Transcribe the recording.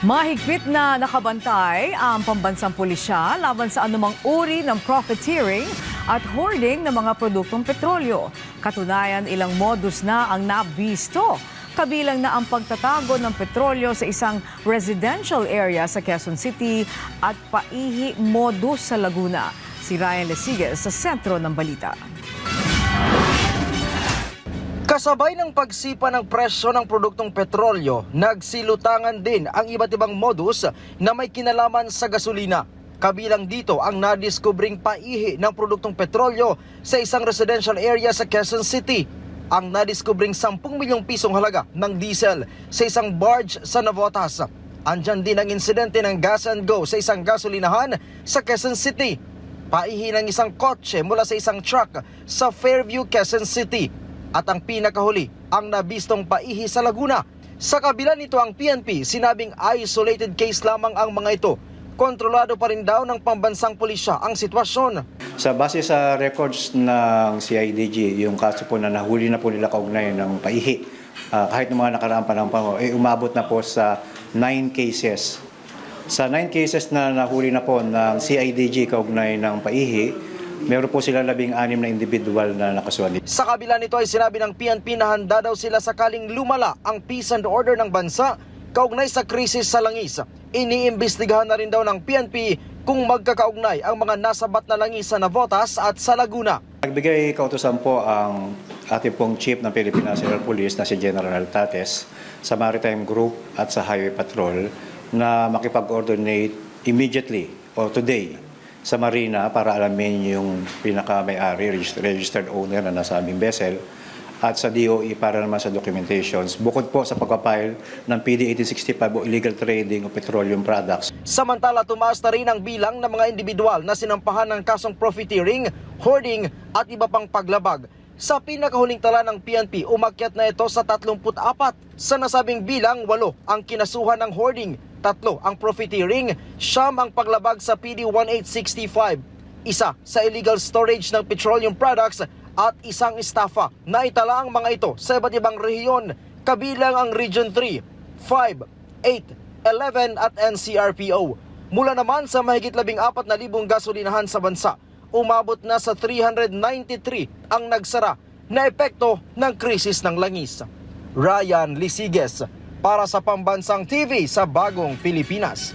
Mahigpit na nakabantay ang pambansang pulisya laban sa anumang uri ng profiteering at hoarding ng mga produktong petrolyo. Katunayan, ilang modus na ang nabisto. Kabilang na ang pagtatago ng petrolyo sa isang residential area sa Quezon City at paihi modus sa Laguna. Si Ryan Lesiges sa sentro ng balita. Kasabay ng pagsipa ng presyo ng produktong petrolyo, nagsilutangan din ang iba't ibang modus na may kinalaman sa gasolina. Kabilang dito ang nadiskubring paihi ng produktong petrolyo sa isang residential area sa Quezon City. Ang nadiskubring 10 milyong pisong halaga ng diesel sa isang barge sa Navotas. Andyan din ang insidente ng gas and go sa isang gasolinahan sa Quezon City. Paihi ng isang kotse mula sa isang truck sa Fairview, Quezon City. At ang pinakahuli, ang nabistong paihi sa Laguna. Sa kabila nito ang PNP, sinabing isolated case lamang ang mga ito. Kontrolado pa rin daw ng pambansang pulisya ang sitwasyon. Sa base sa records ng CIDG, yung kaso po na nahuli na po nila kaugnay ng paihi, kahit ng mga nakaraang panahon, umabot na po sa 9 cases. Sa 9 cases na nahuli na po ng CIDG kaugnay ng paihi, meron po sila 16 na individual na nakasuhan. Sa kabila nito ay sinabi ng PNP na handa daw sila sakaling lumala ang peace and order ng bansa kaugnay sa krisis sa langis. Iniimbestigahan na rin daw ng PNP kung magkakaugnay ang mga nasabat na langis sa Navotas at sa Laguna. Nagbigay kautusan po ang ating pong Chief ng Philippine National Police na si General Tates sa Maritime Group at sa Highway Patrol na makipag-coordinate immediately or today sa Marina para alamin yung pinaka-may-ari, registered owner na nasa aming vessel, at sa DOE para naman sa documentations. Bukod po sa pagpapile ng PD 1865 o illegal trading of petroleum products. Samantala, tumaas na rin ang bilang ng mga individual na sinampahan ng kasong profiteering, hoarding at iba pang paglabag. Sa pinakahuling tala ng PNP, umakyat na ito sa 34. Sa nasabing bilang, 8 ang kinasuhan ng hoarding, 3 ang profiteering, 9 ang paglabag sa PD 1865, 1 sa illegal storage ng petroleum products at 1 estafa. Naitala ang mga ito sa iba't ibang rehiyon, kabilang ang Region 3, 5, 8, 11 at NCRPO. Mula naman sa mahigit 14,000 gasolinahan sa bansa, umabot na sa 393 ang nagsara na epekto ng krisis ng langis. Ryan Lesiges para sa Pambansang TV sa Bagong Pilipinas.